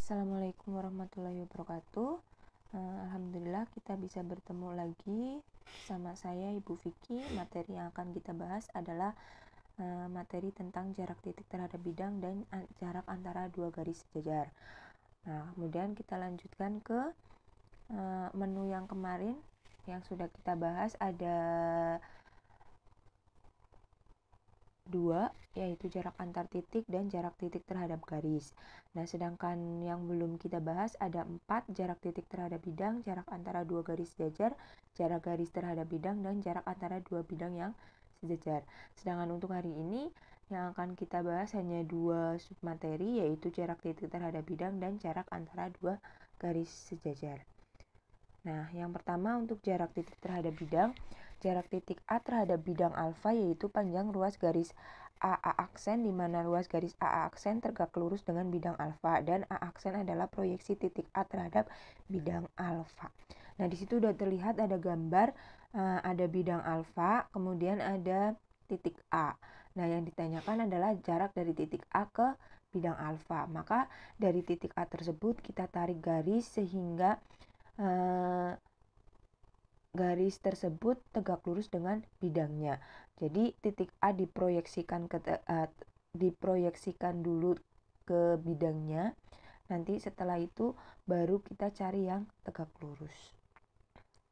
Assalamualaikum warahmatullahi wabarakatuh. Alhamdulillah kita bisa bertemu lagi sama saya Ibu Vicky. Materi yang akan kita bahas adalah materi tentang jarak titik terhadap bidang dan jarak antara dua garis sejajar. Nah, kemudian kita lanjutkan ke menu yang kemarin yang sudah kita bahas, ada dua, yaitu jarak antar titik dan jarak titik terhadap garis. Nah, sedangkan yang belum kita bahas ada 4, jarak titik terhadap bidang, jarak antara dua garis sejajar, jarak garis terhadap bidang, dan jarak antara dua bidang yang sejajar. Sedangkan untuk hari ini yang akan kita bahas hanya 2 submateri, yaitu jarak titik terhadap bidang dan jarak antara dua garis sejajar. Nah, yang pertama untuk jarak titik terhadap bidang, jarak titik A terhadap bidang alfa yaitu panjang ruas garis AA aksen, di mana ruas garis AA aksen tegak lurus dengan bidang alfa, dan A aksen adalah proyeksi titik A terhadap bidang alfa. Nah, di situ sudah terlihat ada gambar, ada bidang alfa, kemudian ada titik A. Nah, yang ditanyakan adalah jarak dari titik A ke bidang alfa. Maka dari titik A tersebut kita tarik garis sehingga garis tersebut tegak lurus dengan bidangnya. Jadi titik A diproyeksikan dulu ke bidangnya. Nanti setelah itu baru kita cari yang tegak lurus.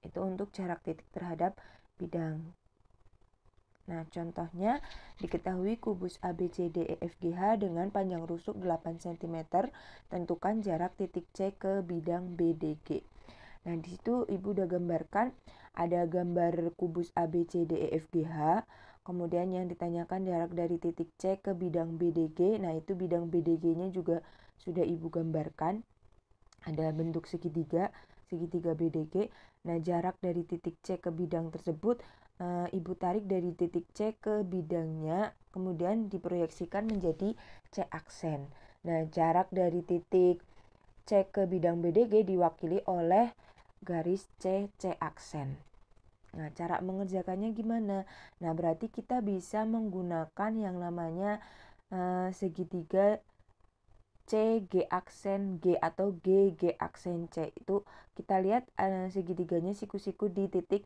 Itu untuk jarak titik terhadap bidang. Nah, contohnya diketahui kubus ABCDEFGH dengan panjang rusuk 8 cm, tentukan jarak titik C ke bidang BDG. Nah, di situ Ibu udah gambarkan, ada gambar kubus ABCDEFGH, kemudian yang ditanyakan jarak dari titik C ke bidang BDG. Nah, itu bidang BDG-nya juga sudah Ibu gambarkan. Ada bentuk segitiga BDG. Nah, jarak dari titik C ke bidang tersebut Ibu tarik dari titik C ke bidangnya, kemudian diproyeksikan menjadi C aksen. Nah, jarak dari titik C ke bidang BDG diwakili oleh garis C aksen. Nah, cara mengerjakannya gimana? Nah, berarti kita bisa menggunakan yang namanya segitiga CG aksen G atau GG aksen C. Itu kita lihat segitiganya siku-siku di titik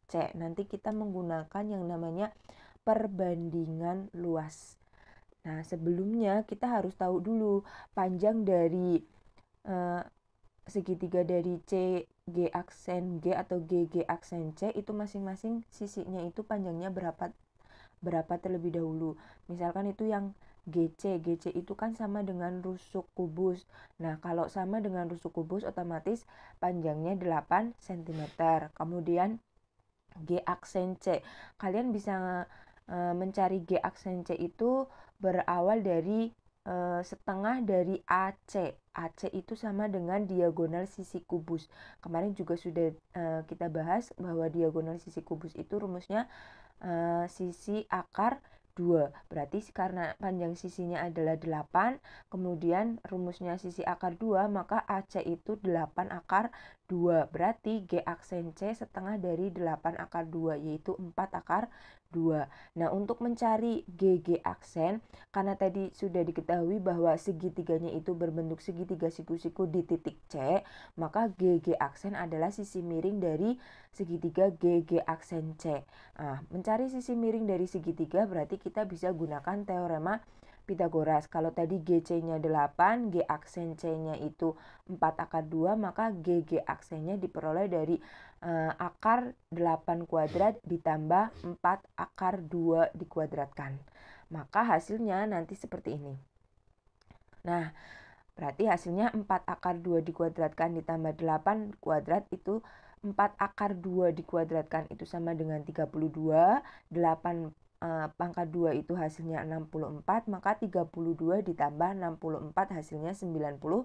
C. Nanti kita menggunakan yang namanya perbandingan luas. Nah, sebelumnya kita harus tahu dulu panjang dari segitiga dari CG aksen G atau GG aksen C itu masing-masing sisinya itu panjangnya berapa terlebih dahulu. Misalkan itu yang GC itu kan sama dengan rusuk kubus. Nah, kalau sama dengan rusuk kubus otomatis panjangnya 8 cm. Kemudian G aksen C, kalian bisa mencari G aksen C itu berawal dari setengah dari AC. AC itu sama dengan diagonal sisi kubus. Kemarin juga sudah kita bahas bahwa diagonal sisi kubus itu rumusnya sisi akar 2. Berarti karena panjang sisinya adalah 8, kemudian rumusnya sisi akar 2, maka AC itu 8 akar 2. Berarti G aksen C setengah dari 8 akar 2, yaitu 4 akar 2. Nah, untuk mencari GG aksen, karena tadi sudah diketahui bahwa segitiganya itu berbentuk segitiga siku-siku di titik C, maka GG aksen adalah sisi miring dari segitiga GG aksen C. Nah, mencari sisi miring dari segitiga berarti kita bisa gunakan teorema Pitagoras. Kalau tadi GC-nya 8, G aksen C-nya itu 4 akar 2, maka GG aksennya diperoleh dari akar 8 kuadrat ditambah 4 akar 2 dikuadratkan. Maka hasilnya nanti seperti ini. Nah, berarti hasilnya 4 akar 2 dikuadratkan ditambah 8 kuadrat itu 4 akar 2 dikuadratkan itu sama dengan 32. 8 pangkat 2 itu hasilnya 64, maka 32 ditambah 64 hasilnya 96.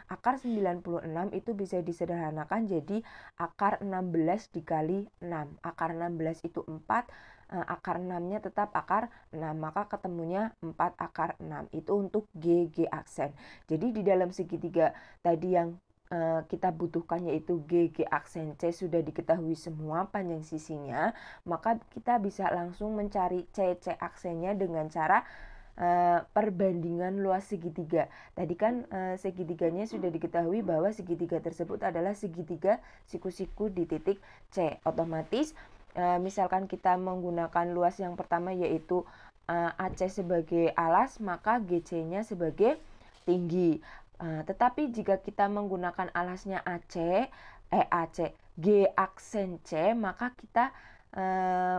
Akar 96 itu bisa disederhanakan jadi akar 16 dikali 6. Akar 16 itu 4, akar 6-nya tetap akar 6, maka ketemunya 4 akar 6. Itu untuk GG aksen. Jadi di dalam segitiga tadi yang kita butuhkan yaitu GG aksen C sudah diketahui semua panjang sisinya, maka kita bisa langsung mencari CC aksennya dengan cara perbandingan luas segitiga. Tadi kan segitiganya sudah diketahui bahwa segitiga tersebut adalah segitiga siku-siku di titik C. Otomatis misalkan kita menggunakan luas yang pertama yaitu AC sebagai alas, maka GC-nya sebagai tinggi. Tetapi jika kita menggunakan alasnya AC, G aksen C, maka kita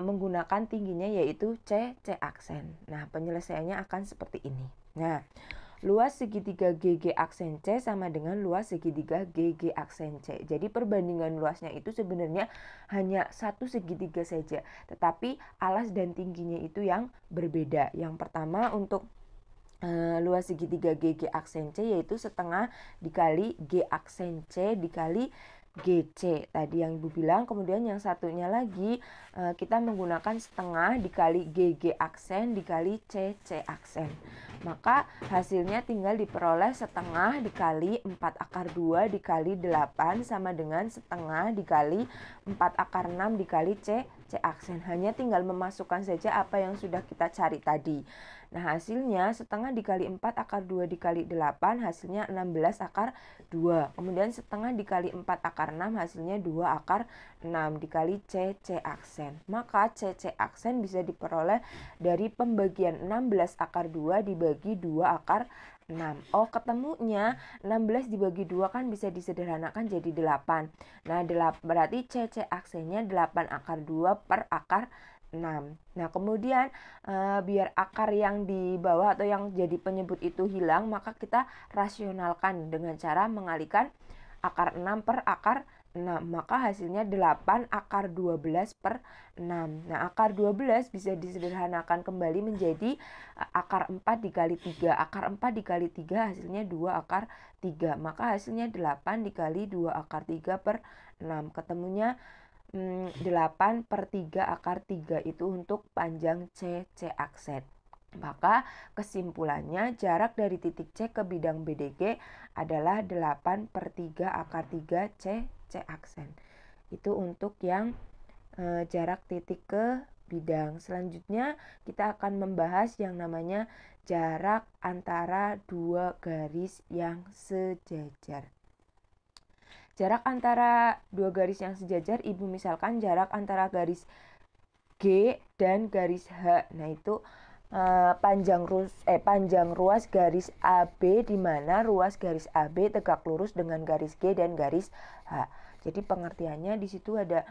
menggunakan tingginya yaitu C aksen. Nah, penyelesaiannya akan seperti ini. Nah, luas segitiga GG aksen C sama dengan luas segitiga GG aksen C. Jadi perbandingan luasnya itu sebenarnya hanya satu segitiga saja, tetapi alas dan tingginya itu yang berbeda. Yang pertama untuk luas segitiga GG aksen C yaitu setengah dikali G aksen C dikali GC tadi yang Ibu bilang. Kemudian yang satunya lagi kita menggunakan setengah dikali GG aksen dikali CC aksen. Maka hasilnya tinggal diperoleh setengah dikali 4 akar 2 dikali 8 sama dengan setengah dikali 4 akar 6 dikali C aksen. Hanya tinggal memasukkan saja apa yang sudah kita cari tadi. Nah, hasilnya setengah dikali 4 akar 2 dikali 8 hasilnya 16 akar 2. Kemudian setengah dikali 4 akar 6 hasilnya 2 akar 6 dikali C aksen. Maka C aksen bisa diperoleh dari pembagian 16 akar 2 dibagi 2 akar 6. Oh, ketemunya 16 dibagi 2 kan bisa disederhanakan jadi 8. Nah, berarti C aksennya 8 akar 2 per akar 6. Nah, kemudian biar akar yang di bawah atau yang jadi penyebut itu hilang, maka kita rasionalkan dengan cara mengalihkan akar 6 per akar 6. Maka hasilnya 8 akar 12 per 6. Nah, akar 12 bisa disederhanakan kembali menjadi akar 4 dikali 3. Akar 4 dikali 3 hasilnya 2 akar 3. Maka hasilnya 8 dikali 2 akar 3 per 6. Ketemunya 8 per 3 akar 3 itu untuk panjang C aksen. Maka kesimpulannya jarak dari titik C ke bidang BDG adalah 8 per 3 akar 3 C aksen. Itu untuk yang jarak titik ke bidang. Selanjutnya kita akan membahas yang namanya jarak antara dua garis yang sejajar. Jarak antara dua garis yang sejajar, Ibu misalkan jarak antara garis G dan garis H. Nah, itu panjang ruas garis AB di mana ruas garis AB tegak lurus dengan garis G dan garis H. Jadi pengertiannya di situ ada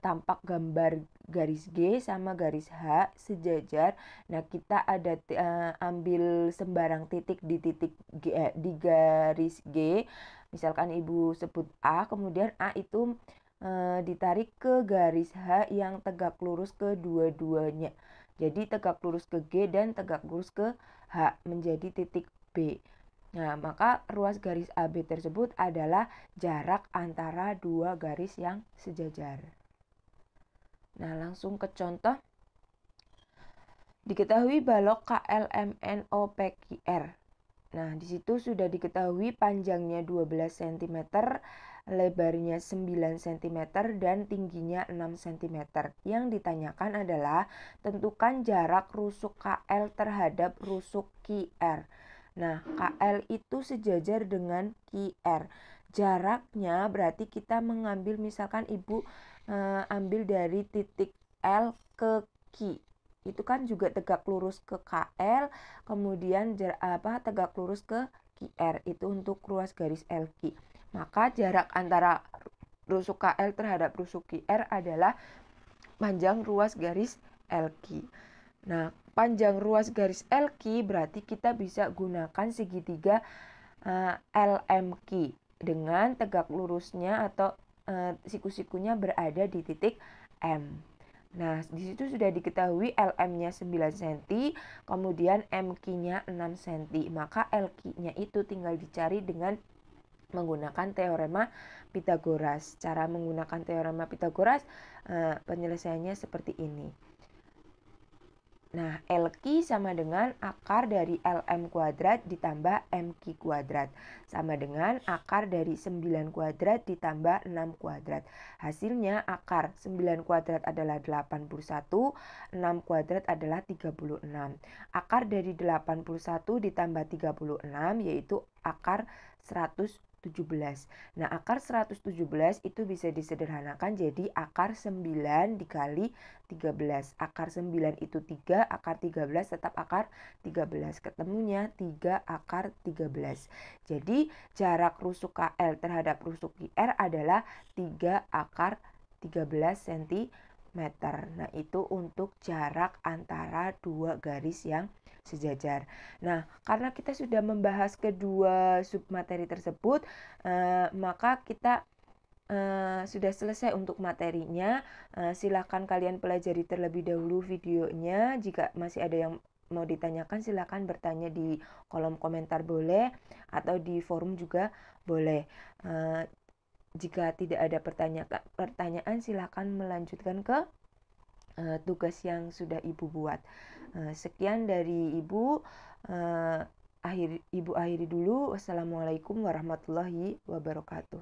tampak gambar garis G sama garis H sejajar. Nah, kita ada ambil sembarang titik di titik G, di garis G. Misalkan Ibu sebut A, kemudian A itu ditarik ke garis H yang tegak lurus ke dua-duanya. Jadi tegak lurus ke G dan tegak lurus ke H menjadi titik B. Nah, maka ruas garis AB tersebut adalah jarak antara dua garis yang sejajar. Nah, langsung ke contoh. Diketahui balok KLMNOPQR. Nah, di situ sudah diketahui panjangnya 12 cm, lebarnya 9 cm, dan tingginya 6 cm. Yang ditanyakan adalah tentukan jarak rusuk KL terhadap rusuk QR. Nah, KL itu sejajar dengan QR. Jaraknya berarti kita mengambil, misalkan Ibu ambil dari titik L ke Q. Itu kan juga tegak lurus ke KL, kemudian tegak lurus ke QR. Itu untuk ruas garis LQ. Maka jarak antara rusuk KL terhadap rusuk QR adalah panjang ruas garis LQ. Nah, panjang ruas garis LQ berarti kita bisa gunakan segitiga LMQ dengan tegak lurusnya atau siku-sikunya berada di titik M. Nah, di situ sudah diketahui LM-nya 9 cm, kemudian MQ-nya 6 cm. Maka LQ-nya itu tinggal dicari dengan menggunakan teorema Pythagoras. Cara menggunakan teorema Pythagoras, penyelesaiannya seperti ini. Nah, LQ sama dengan akar dari LM kuadrat ditambah MQ kuadrat. Sama dengan akar dari 9 kuadrat ditambah 6 kuadrat. Hasilnya akar 9 kuadrat adalah 81, 6 kuadrat adalah 36. Akar dari 81 ditambah 36 yaitu akar 117. Nah, akar 117 itu bisa disederhanakan jadi akar 9 dikali 13. Akar 9 itu 3, akar 13 tetap akar 13. Ketemunya 3 akar 13. Jadi jarak rusuk KL terhadap rusuk IR adalah 3 akar 13 cm. Nah, itu untuk jarak antara dua garis yang sejajar. Nah, karena kita sudah membahas kedua submateri tersebut, maka kita sudah selesai untuk materinya. Silakan kalian pelajari terlebih dahulu videonya. Jika masih ada yang mau ditanyakan, silakan bertanya di kolom komentar boleh, atau di forum juga boleh. Jika tidak ada pertanyaan, silakan melanjutkan ke tugas yang sudah Ibu buat. Sekian dari Ibu. Ibu akhiri dulu. Wassalamualaikum warahmatullahi wabarakatuh.